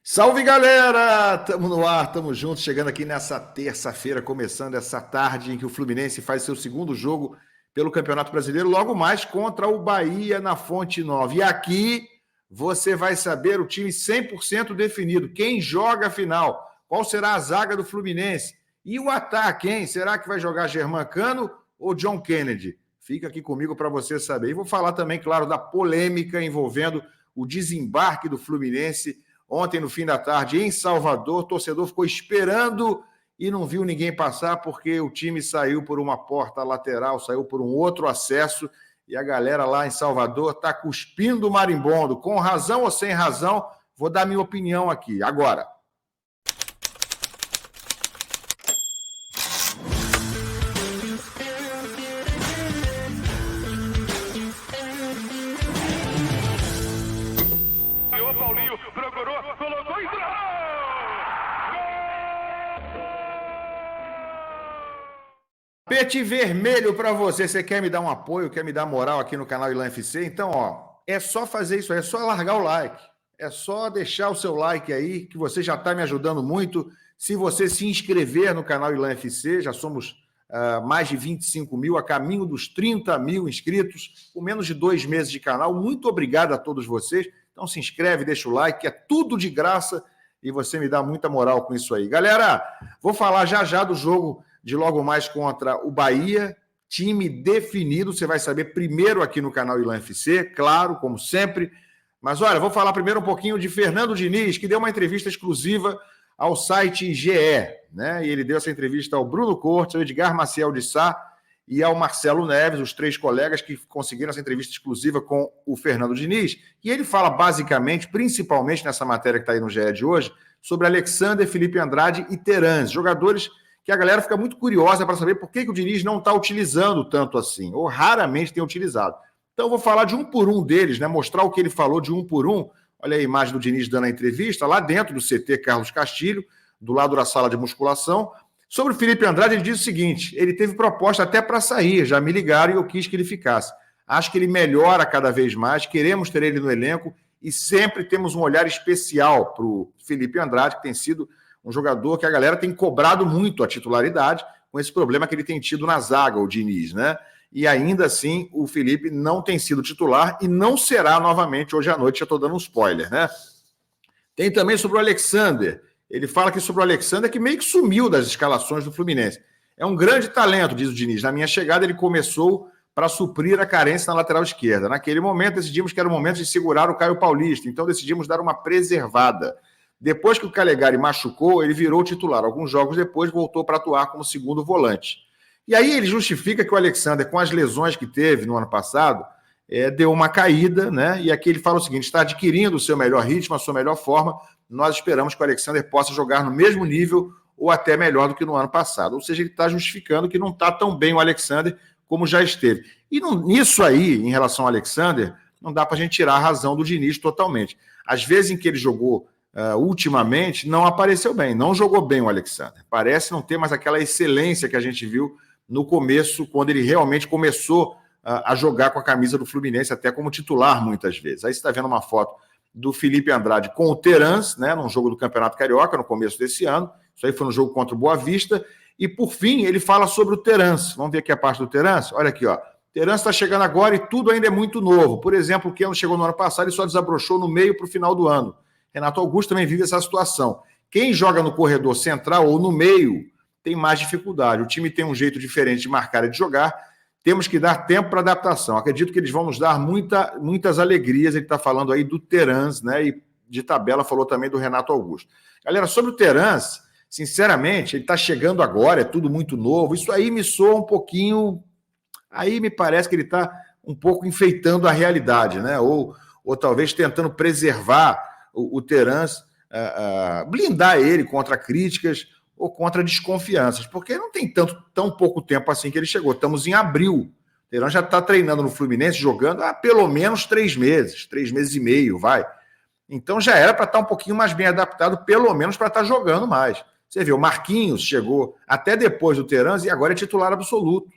Salve, galera! Tamo no ar, tamo juntos, chegando aqui nessa terça-feira, começando essa tarde em que o Fluminense faz seu segundo jogo pelo Campeonato Brasileiro, logo mais contra o Bahia na Fonte Nova. E aqui você vai saber o time 100% definido, quem joga a final, qual será a zaga do Fluminense e o ataque, hein? Será que vai jogar Germancano ou John Kennedy? Fica aqui comigo para você saber. E vou falar também, claro, da polêmica envolvendo o desembarque do Fluminense ontem, no fim da tarde, em Salvador. O torcedor ficou esperando e não viu ninguém passar porque o time saiu por uma porta lateral, saiu por um outro acesso e a galera lá em Salvador está cuspindo o marimbondo. Com razão ou sem razão, vou dar minha opinião aqui. Agora. Tapete vermelho para você. Você quer me dar um apoio, quer me dar moral aqui no canal Ilan FC? Então, é só fazer isso aí, é só largar o like. É só deixar o seu like aí, que você já está me ajudando muito. Se você se inscrever no canal Ilan FC, já somos mais de 25 mil, a caminho dos 30 mil inscritos, com menos de 2 meses de canal. Muito obrigado a todos vocês. Então se inscreve, deixa o like, é tudo de graça e você me dá muita moral com isso aí. Galera, vou falar já do jogo de logo mais contra o Bahia, time definido, você vai saber primeiro aqui no canal Ilan FC, claro, como sempre. Mas olha, vou falar primeiro um pouquinho de Fernando Diniz, que deu uma entrevista exclusiva ao site GE, né? E ele deu essa entrevista ao Bruno Cortes, ao Edgar Maciel de Sá e ao Marcelo Neves, os 3 colegas que conseguiram essa entrevista exclusiva com o Fernando Diniz. E ele fala basicamente, principalmente nessa matéria que está aí no GE de hoje, sobre Alexander, Felipe Andrade e Terans, jogadores que a galera fica muito curiosa para saber por que o Diniz não está utilizando tanto assim, ou raramente tem utilizado. Então eu vou falar de um por um deles, né? Mostrar o que ele falou de um por um. Olha a imagem do Diniz dando a entrevista, lá dentro do CT Carlos Castilho, do lado da sala de musculação. Sobre o Felipe Andrade, ele diz o seguinte, ele teve proposta até para sair, já me ligaram e eu quis que ele ficasse. Acho que ele melhora cada vez mais, queremos ter ele no elenco e sempre temos um olhar especial para o Felipe Andrade, que tem sido um jogador que a galera tem cobrado muito a titularidade, com esse problema que ele tem tido na zaga, o Diniz, né? E ainda assim, o Felipe não tem sido titular e não será novamente hoje à noite, já estou dando um spoiler, né? Tem também sobre o Alexander. Ele fala que sobre o Alexander que meio que sumiu das escalações do Fluminense. É um grande talento, diz o Diniz. Na minha chegada, ele começou para suprir a carência na lateral esquerda. Naquele momento, decidimos que era o momento de segurar o Caio Paulista, então decidimos dar uma preservada. Depois que o Calegari machucou, ele virou titular. Alguns jogos depois, voltou para atuar como segundo volante. E aí ele justifica que o Alexander, com as lesões que teve no ano passado, deu uma caída, né? E aqui ele fala o seguinte, está adquirindo o seu melhor ritmo, a sua melhor forma. Nós esperamos que o Alexander possa jogar no mesmo nível ou até melhor do que no ano passado. Ou seja, ele está justificando que não está tão bem o Alexander como já esteve. E nisso aí, em relação ao Alexander, não dá para a gente tirar a razão do Diniz totalmente. Às vezes em que ele jogou ultimamente, não apareceu bem, não jogou bem o Alexander. Parece não ter mais aquela excelência que a gente viu no começo, quando ele realmente começou a jogar com a camisa do Fluminense, até como titular muitas vezes. Aí você está vendo uma foto do Felipe Andrade com o Terans, né, num jogo do Campeonato Carioca, no começo desse ano. Isso aí foi no jogo contra o Boa Vista. E, por fim, ele fala sobre o Terans. Vamos ver aqui a parte do Terans? Olha aqui, ó. Terans está chegando agora e tudo ainda é muito novo. Por exemplo, o Keno chegou no ano passado e só desabrochou no meio para o final do ano. Renato Augusto também vive essa situação. Quem joga no corredor central ou no meio tem mais dificuldade. O time tem um jeito diferente de marcar e de jogar. Temos que dar tempo para adaptação. Acredito que eles vão nos dar muitas alegrias. Ele está falando aí do Terans, né? E de tabela falou também do Renato Augusto. Galera, sobre o Terans, sinceramente, ele está chegando agora, é tudo muito novo. Isso aí me soa um pouquinho... Aí me parece que ele está um pouco enfeitando a realidade, né? Ou talvez tentando preservar o Terans, blindar ele contra críticas ou contra desconfianças, porque não tem tão pouco tempo assim que ele chegou. Estamos em abril. O Terans já está treinando no Fluminense, jogando há pelo menos 3 meses, 3 meses e meio, vai. Então já era para estar um pouquinho mais bem adaptado, pelo menos para estar jogando mais. Você vê, o Marquinhos chegou até depois do Terans e agora é titular absoluto.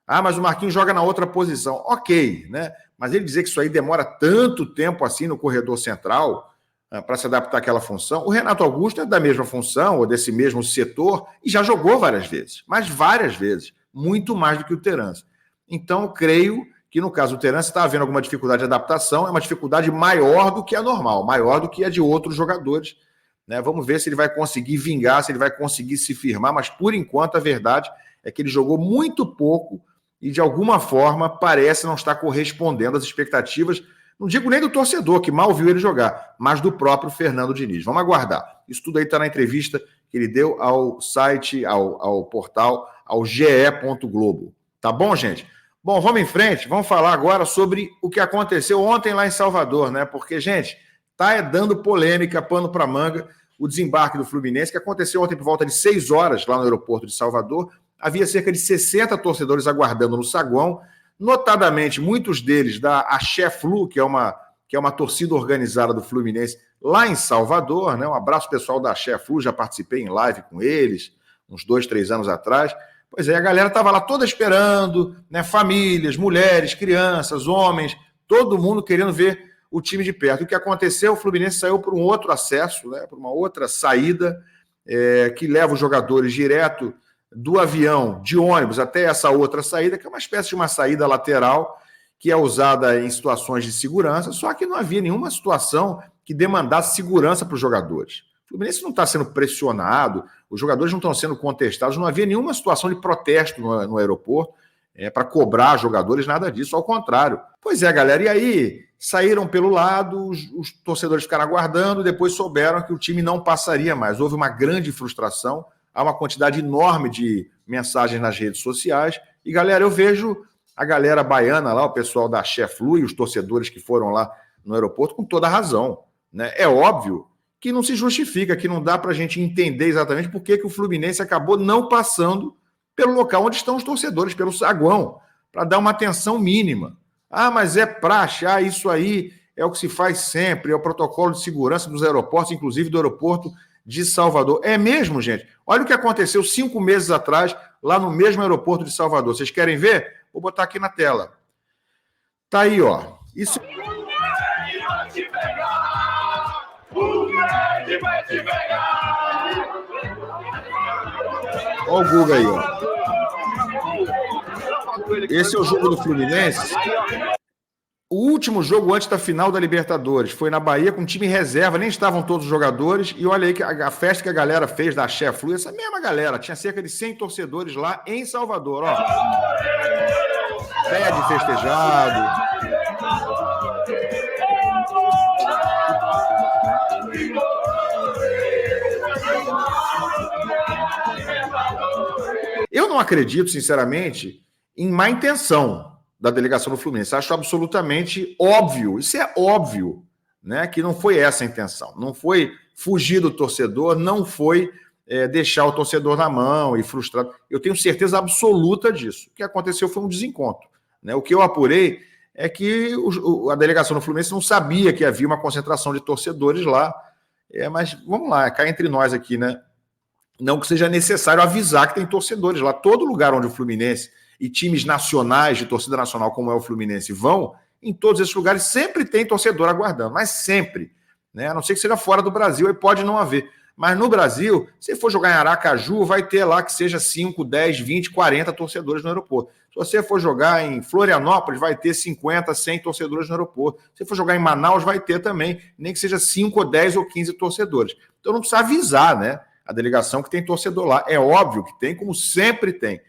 Ah, mas o Marquinhos joga na outra posição. Ok, né? Mas ele dizer que isso aí demora tanto tempo assim no corredor central, para se adaptar àquela função. O Renato Augusto é da mesma função, ou desse mesmo setor, e já jogou várias vezes, mas várias vezes, muito mais do que o Terence. Então, creio que no caso do Terence está havendo alguma dificuldade de adaptação, é uma dificuldade maior do que a normal, maior do que a de outros jogadores, né? Vamos ver se ele vai conseguir vingar, se ele vai conseguir se firmar, mas por enquanto a verdade é que ele jogou muito pouco e de alguma forma parece não estar correspondendo às expectativas, não digo nem do torcedor, que mal viu ele jogar, mas do próprio Fernando Diniz. Vamos aguardar. Isso tudo aí está na entrevista que ele deu ao site, ao portal, ao GE. Globo. Tá bom, gente? Bom, vamos em frente. Vamos falar agora sobre o que aconteceu ontem lá em Salvador, né? Porque, gente, tá dando polêmica, pano para manga, o desembarque do Fluminense, que aconteceu ontem por volta de 6 horas lá no aeroporto de Salvador. Havia cerca de 60 torcedores aguardando no saguão, notadamente muitos deles da Axé Flu, que é uma torcida organizada do Fluminense lá em Salvador, né? Um abraço pessoal da Axé Flu, já participei em live com eles, uns 2, 3 anos atrás. Pois é, a galera estava lá toda esperando, né? Famílias, mulheres, crianças, homens, todo mundo querendo ver o time de perto. O que aconteceu? O Fluminense saiu por um outro acesso, né? Por uma outra saída, que leva os jogadores direto do avião, de ônibus, até essa outra saída, que é uma espécie de uma saída lateral, que é usada em situações de segurança, só que não havia nenhuma situação que demandasse segurança para os jogadores. O Fluminense não está sendo pressionado, os jogadores não estão sendo contestados, não havia nenhuma situação de protesto no aeroporto para cobrar jogadores, nada disso, ao contrário. Pois é, galera, e aí saíram pelo lado, os torcedores ficaram aguardando, depois souberam que o time não passaria mais. Houve uma grande frustração, há uma quantidade enorme de mensagens nas redes sociais, e galera, eu vejo a galera baiana lá, o pessoal da Axé Flu e os torcedores que foram lá no aeroporto com toda a razão, né? É óbvio que não se justifica, que não dá para a gente entender exatamente por que o Fluminense acabou não passando pelo local onde estão os torcedores, pelo saguão, para dar uma atenção mínima. Ah, mas é praxe, isso aí é o que se faz sempre, é o protocolo de segurança dos aeroportos, inclusive do aeroporto de Salvador. É mesmo, gente? Olha o que aconteceu 5 meses atrás, lá no mesmo aeroporto de Salvador. Vocês querem ver? Vou botar aqui na tela. Tá aí, ó. Isso... Olha o Guga aí, ó. Esse é o jogo do Fluminense. O último jogo antes da final da Libertadores foi na Bahia com time reserva, nem estavam todos os jogadores. E olha aí que a festa que a galera fez da Axé Flu, essa mesma galera, tinha cerca de 100 torcedores lá em Salvador, ó. Pé de festejado. Eu não acredito, sinceramente, em má intenção da delegação do Fluminense. Acho absolutamente óbvio, isso é óbvio, né, que não foi essa a intenção. Não foi fugir do torcedor, não foi deixar o torcedor na mão e frustrado. Eu tenho certeza absoluta disso. O que aconteceu foi um desencontro, né? O que eu apurei é que a delegação do Fluminense não sabia que havia uma concentração de torcedores lá. Mas vamos lá, cá entre nós aqui, né? Não que seja necessário avisar que tem torcedores lá. Todo lugar onde o Fluminense e times nacionais de torcida nacional, como é o Fluminense, vão, em todos esses lugares sempre tem torcedor aguardando, mas sempre, né? A não ser que seja fora do Brasil, aí pode não haver. Mas no Brasil, se for jogar em Aracaju, vai ter lá que seja 5, 10, 20, 40 torcedores no aeroporto. Se você for jogar em Florianópolis, vai ter 50, 100 torcedores no aeroporto. Se for jogar em Manaus, vai ter também, nem que seja 5, ou 10 ou 15 torcedores. Então não precisa avisar, né? A delegação que tem torcedor lá. É óbvio que tem, como sempre tem.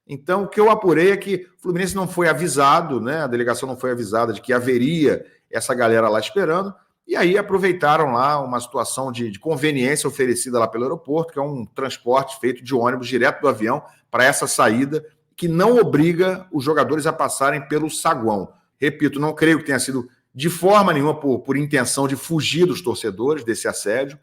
Então, o que eu apurei é que o Fluminense não foi avisado, né? A delegação não foi avisada de que haveria essa galera lá esperando, e aí aproveitaram lá uma situação de conveniência oferecida lá pelo aeroporto, que é um transporte feito de ônibus direto do avião para essa saída, que não obriga os jogadores a passarem pelo saguão. Repito, não creio que tenha sido de forma nenhuma por intenção de fugir dos torcedores desse assédio,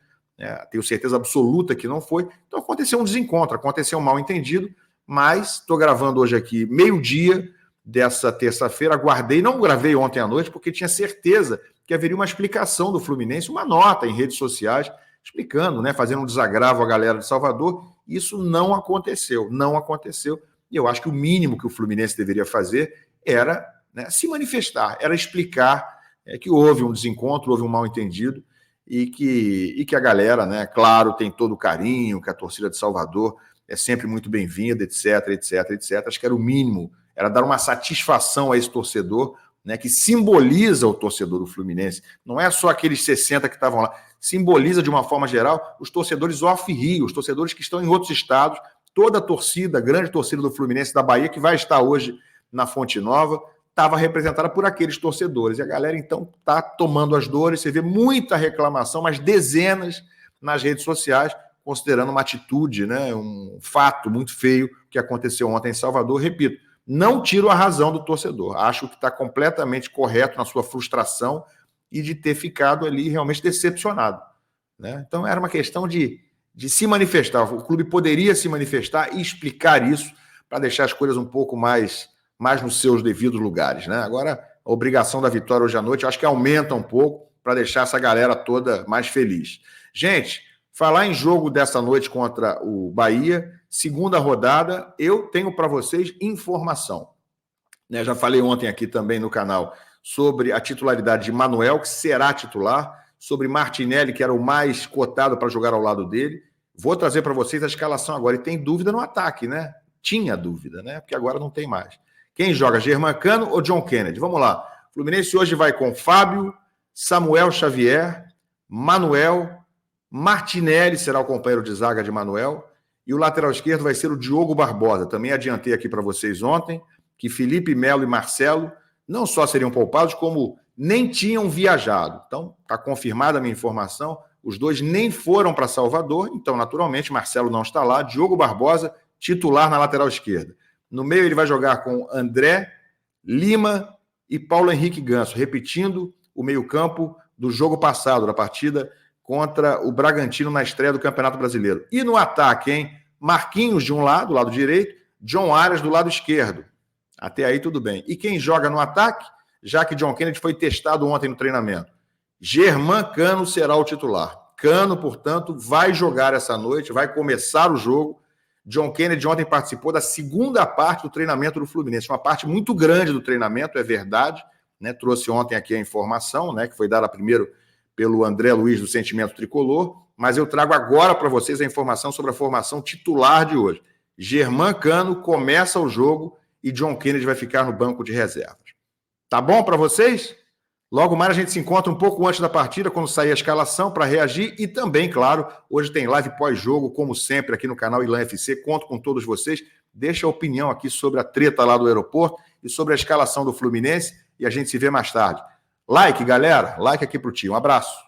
tenho certeza absoluta que não foi. Então aconteceu um desencontro, aconteceu um mal-entendido, mas estou gravando hoje aqui meio-dia dessa terça-feira, aguardei, não gravei ontem à noite, porque tinha certeza que haveria uma explicação do Fluminense, uma nota em redes sociais, explicando, né, fazendo um desagravo à galera de Salvador. Isso não aconteceu, e eu acho que o mínimo que o Fluminense deveria fazer era, né, se manifestar, era explicar que houve um desencontro, houve um mal-entendido, e que a galera, né, claro, tem todo o carinho, que a torcida de Salvador é sempre muito bem-vinda, etc, etc, etc. Acho que era o mínimo, era dar uma satisfação a esse torcedor, né, que simboliza o torcedor do Fluminense. Não é só aqueles 60 que estavam lá, simboliza de uma forma geral os torcedores off-Rio, os torcedores que estão em outros estados, toda a torcida, a grande torcida do Fluminense da Bahia, que vai estar hoje na Fonte Nova, estava representada por aqueles torcedores. E a galera, então, está tomando as dores. Você vê muita reclamação, mas dezenas nas redes sociais, considerando uma atitude, né, um fato muito feio que aconteceu ontem em Salvador. Repito, não tiro a razão do torcedor. Acho que está completamente correto na sua frustração e de ter ficado ali realmente decepcionado, né? Então, era uma questão de se manifestar. O clube poderia se manifestar e explicar isso para deixar as coisas um pouco mais nos seus devidos lugares, né? Agora, a obrigação da vitória hoje à noite, eu acho que aumenta um pouco para deixar essa galera toda mais feliz. Gente, falar em jogo dessa noite contra o Bahia, segunda rodada, eu tenho para vocês informação, né? Já falei ontem aqui também no canal sobre a titularidade de Manuel, que será titular, sobre Martinelli, que era o mais cotado para jogar ao lado dele. Vou trazer para vocês a escalação agora. E tem dúvida no ataque, né? Tinha dúvida, né? Porque agora não tem mais. Quem joga, Germancano ou John Kennedy? Vamos lá. O Fluminense hoje vai com Fábio, Samuel Xavier, Manuel, Martinelli será o companheiro de zaga de Manuel, e o lateral esquerdo vai ser o Diogo Barbosa. Também adiantei aqui para vocês ontem que Felipe Melo e Marcelo não só seriam poupados, como nem tinham viajado. Então, está confirmada a minha informação. Os dois nem foram para Salvador, então, naturalmente, Marcelo não está lá. Diogo Barbosa, titular na lateral esquerda. No meio, ele vai jogar com André, Lima e Paulo Henrique Ganso, repetindo o meio-campo do jogo passado, da partida contra o Bragantino na estreia do Campeonato Brasileiro. E no ataque, hein? Marquinhos de um lado, do lado direito, John Arias do lado esquerdo. Até aí tudo bem. E quem joga no ataque, já que John Kennedy foi testado ontem no treinamento? Germancano será o titular. Cano, portanto, vai jogar essa noite, vai começar o jogo. John Kennedy ontem participou da segunda parte do treinamento do Fluminense, uma parte muito grande do treinamento, é verdade, né? Trouxe ontem aqui a informação, né, que foi dada primeiro pelo André Luiz do Sentimento Tricolor, mas eu trago agora para vocês a informação sobre a formação titular de hoje. Germancano começa o jogo e John Kennedy vai ficar no banco de reservas. Tá bom para vocês? Logo mais a gente se encontra um pouco antes da partida, quando sair a escalação, para reagir. E também, claro, hoje tem live pós-jogo, como sempre, aqui no canal Ilan FC. Conto com todos vocês. Deixa a opinião aqui sobre a treta lá do aeroporto e sobre a escalação do Fluminense. E a gente se vê mais tarde. Like, galera. Like aqui pro tio. Um abraço.